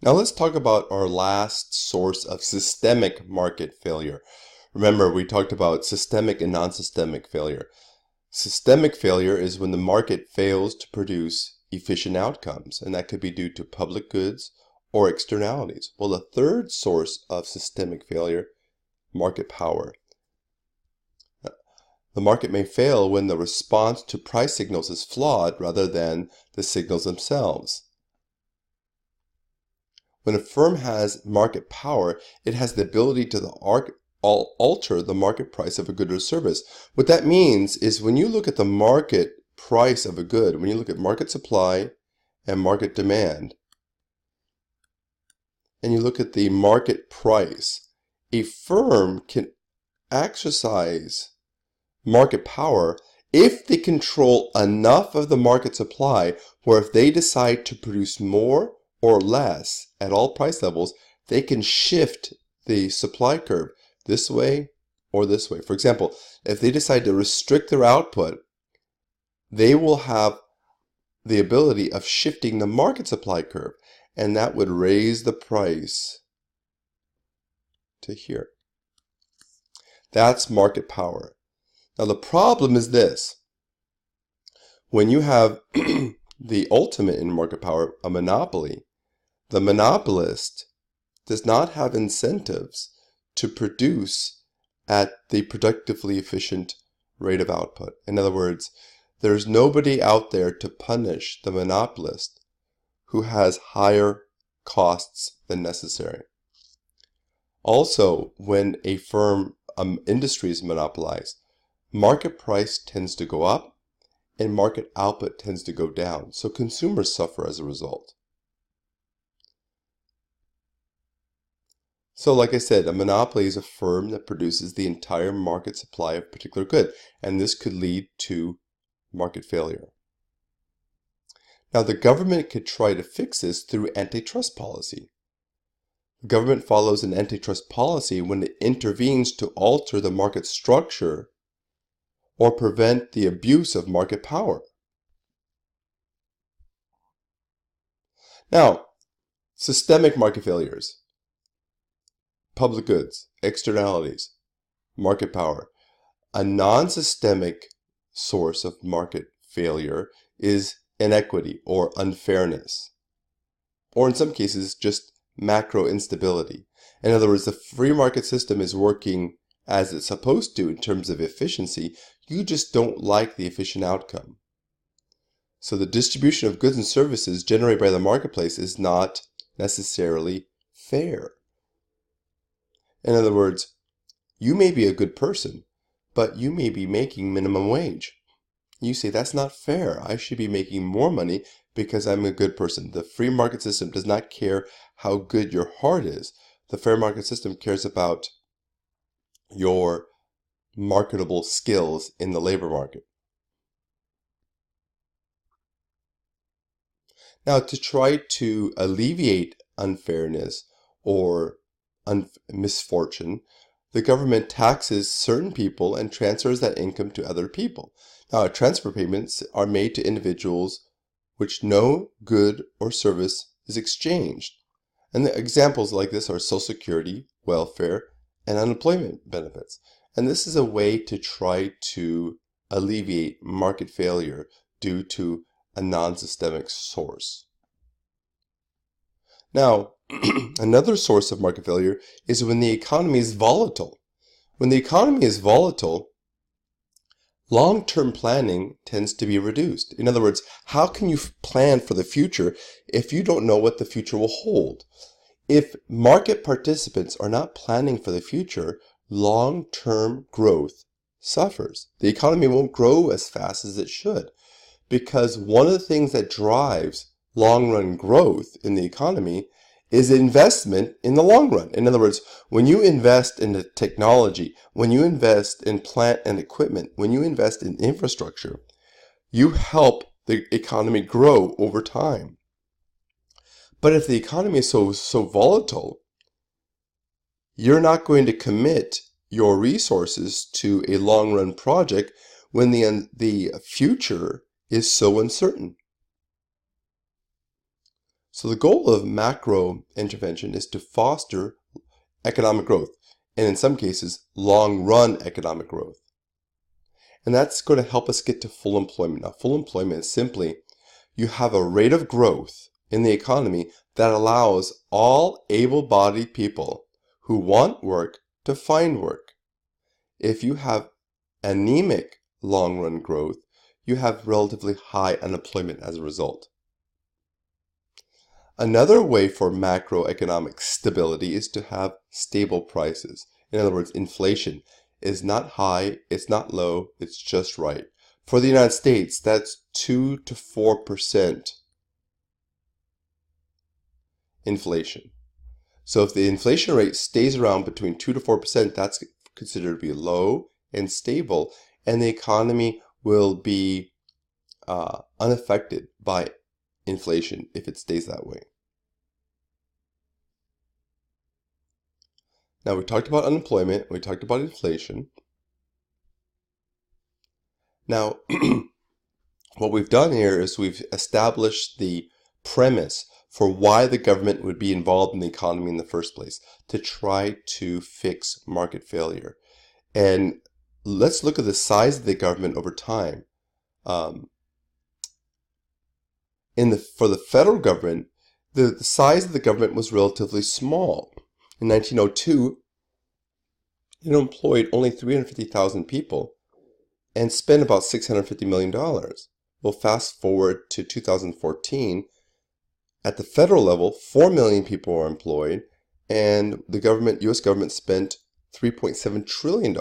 Now let's talk about our last source of systemic market failure. Remember, we talked about systemic and non-systemic failure. Systemic failure is when the market fails to produce efficient outcomes, and that could be due to public goods or externalities. Well, the third source of systemic failure, market power. The market may fail when the response to price signals is flawed rather than the signals themselves. When a firm has market power, it has the ability to alter the market price of a good or service. What that means is when you look at the market price of a good, when you look at market supply and market demand, and you look at the market price, a firm can exercise market power if they control enough of the market supply where if they decide to produce more or less at all price levels, they can shift the supply curve this way or this way. For example, if they decide to restrict their output, they will have the ability of shifting the market supply curve, and that would raise the price to here. That's market power. Now the problem is this. When you have the ultimate in market power, a monopoly, the monopolist does not have incentives to produce at the productively efficient rate of output. In other words, there's nobody out there to punish the monopolist who has higher costs than necessary. Also, when a firm, industry is monopolized, market price tends to go up and market output tends to go down. So consumers suffer as a result. So like I said, a monopoly is a firm that produces the entire market supply of a particular good, and this could lead to market failure. Now the government could try to fix this through antitrust policy. The government follows an antitrust policy when it intervenes to alter the market structure or prevent the abuse of market power. Now, systemic market failures, public goods, externalities, market power. A non-systemic source of market failure is inequity or unfairness, or in some cases just macro instability. In other words, the free market system is working as it's supposed to in terms of efficiency. You just don't like the efficient outcome. So the distribution of goods and services generated by the marketplace is not necessarily fair. In other words, you may be a good person, but you may be making minimum wage. You say, that's not fair. I should be making more money because I'm a good person. The free market system does not care how good your heart is. The fair market system cares about your marketable skills in the labor market. Now, to try to alleviate unfairness or misfortune, the government taxes certain people and transfers that income to other people. Now, transfer payments are made to individuals which no good or service is exchanged. And the examples like this are Social Security, welfare, and unemployment benefits. And this is a way to try to alleviate market failure due to a non-systemic source. Now, another source of market failure is when the economy is volatile. When the economy is volatile, long-term planning tends to be reduced. In other words, how can you plan for the future if you don't know what the future will hold? If market participants are not planning for the future, long-term growth suffers. The economy won't grow as fast as it should, because one of the things that drives long-run growth in the economy is investment in the long run. In other words, when you invest in the technology, when you invest in plant and equipment, when you invest in infrastructure, you help the economy grow over time. But if the economy is so volatile, you're not going to commit your resources to a long-run project when the future is so uncertain. So the goal of macro intervention is to foster economic growth, and in some cases, long-run economic growth. And that's going to help us get to full employment. Now, full employment is simply you have a rate of growth in the economy that allows all able-bodied people who want work to find work. If you have anemic long-run growth, you have relatively high unemployment as a result. Another way for macroeconomic stability is to have stable prices. In other words, inflation is not high, it's not low, it's just right. For the United States, that's 2 to 4% inflation. So if the inflation rate stays around between 2 to 4%, that's considered to be low and stable, and the economy will be unaffected by inflation if it stays that way. Now, we talked about unemployment, we talked about inflation. Now, what we've done here is we've established the premise for why the government would be involved in the economy in the first place, to try to fix market failure. And let's look at the size of the government over time. For the federal government, the size of the government was relatively small. In 1902, it employed only 350,000 people and spent about $650 million. Well, fast forward to 2014, at the federal level, 4 million people are employed, and the government, U.S. government, spent $3.7 trillion.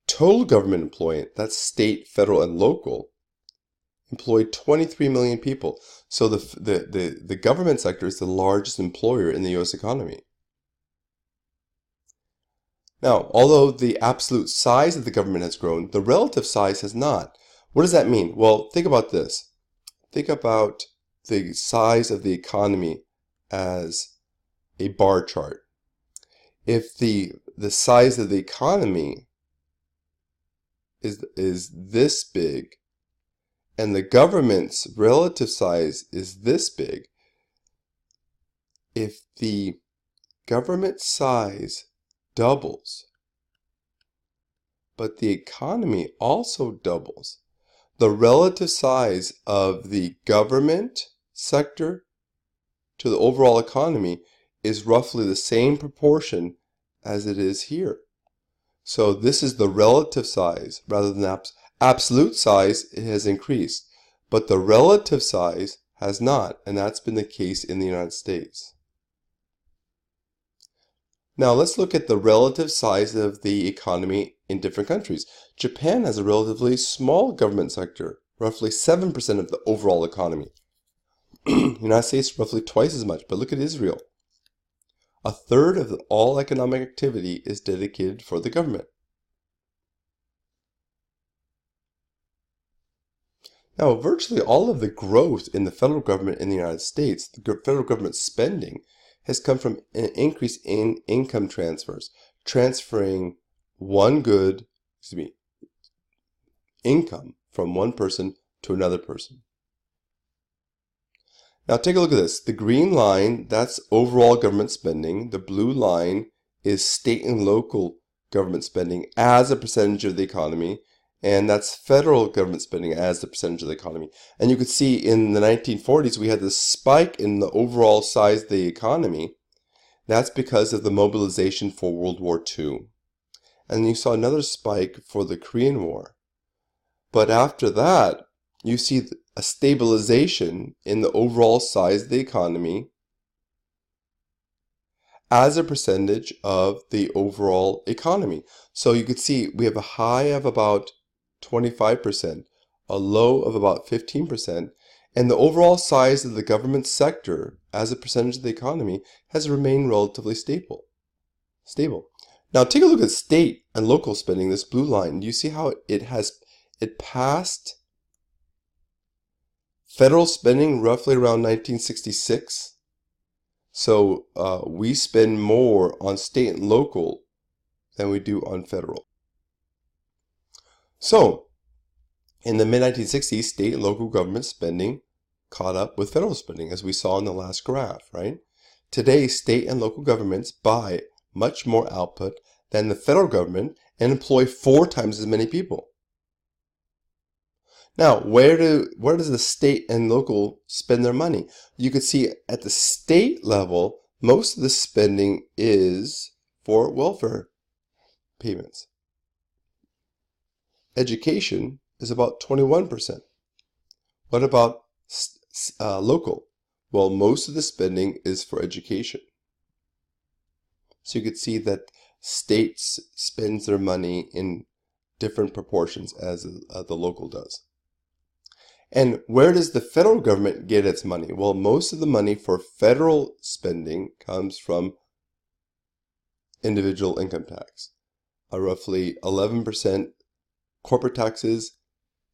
Total government employment, that's state, federal, and local, employed 23 million people. So the government sector is the largest employer in the U.S. economy. Now, although the absolute size of the government has grown, the relative size has not. What does that mean? Well, think about this. Think about the size of the economy as a bar chart. If the size of the economy is this big, and the government's relative size is this big, if the government size doubles, but the economy also doubles, the relative size of the government sector to the overall economy is roughly the same proportion as it is here. So this is the relative size rather than absolute size. It has increased, but the relative size has not, and that's been the case in the United States. Now let's look at the relative size of the economy in different countries. Japan has a relatively small government sector, roughly 7% of the overall economy. United States, roughly twice as much, but look at Israel. A third of all economic activity is dedicated for the government. Now, virtually all of the growth in the federal government in the United States, the federal government spending, has come from an increase in income transfers, transferring income from one person to another person. Now take a look at this. The green line, that's overall government spending. The blue line is state and local government spending as a percentage of the economy, and that's federal government spending as the percentage of the economy. And you could see in the 1940s we had this spike in the overall size of the economy. That's because of the mobilization for World War II. And you saw another spike for the Korean War. But after that, you see a stabilization in the overall size of the economy as a percentage of the overall economy. So you could see we have a high of about 25%, a low of about 15%, and the overall size of the government sector as a percentage of the economy has remained relatively stable. Now take a look at state and local spending, this blue line. Do you see how it passed federal spending roughly around 1966? So we spend more on state and local than we do on federal. So in the mid-1960s, state and local government spending caught up with federal spending, as we saw in the last graph, right? Today, state and local governments buy much more output than the federal government and employ 4 times as many people. Now, where does the state and local spend their money? You can see at the state level, most of the spending is for welfare payments. Education is about 21%. What about local? Well, most of the spending is for education. So you could see that states spends their money in different proportions as the local does. And where does the federal government get its money? Well, most of the money for federal spending comes from individual income tax, roughly 11% corporate taxes,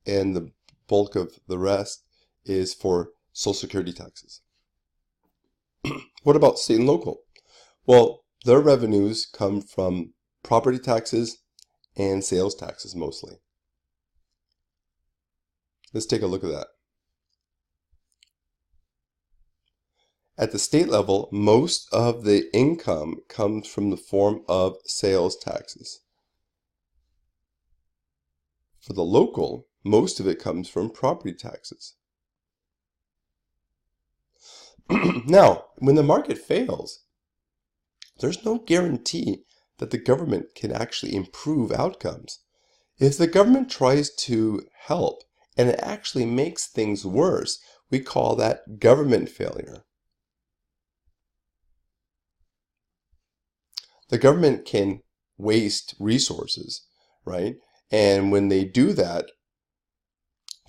and the bulk of the rest is for Social Security taxes. What about state and local? Well, their revenues come from property taxes and sales taxes mostly. Let's take a look at that. At the state level, most of the income comes from the form of sales taxes. For the local, most of it comes from property taxes. Now, when the market fails, there's no guarantee that the government can actually improve outcomes. If the government tries to help and it actually makes things worse, we call that government failure. The government can waste resources, right? And when they do that,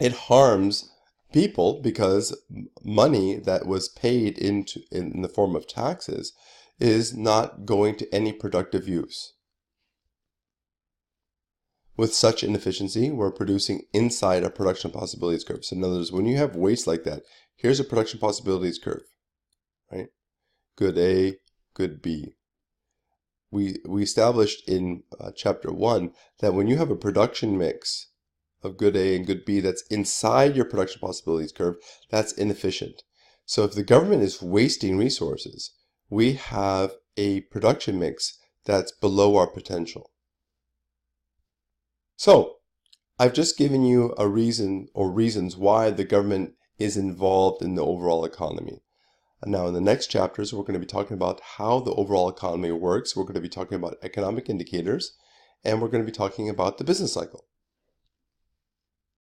it harms people because money that was paid in the form of taxes is not going to any productive use. With such inefficiency, we're producing inside a production possibilities curve. So in other words, when you have waste like that, here's a production possibilities curve, right? Good A, good B. We established in chapter 1 that when you have a production mix of good A and good B that's inside your production possibilities curve, that's inefficient. So if the government is wasting resources, we have a production mix that's below our potential. So I've just given you a reason or reasons why the government is involved in the overall economy. And now in the next chapters, we're going to be talking about how the overall economy works. We're going to be talking about economic indicators, and we're going to be talking about the business cycle.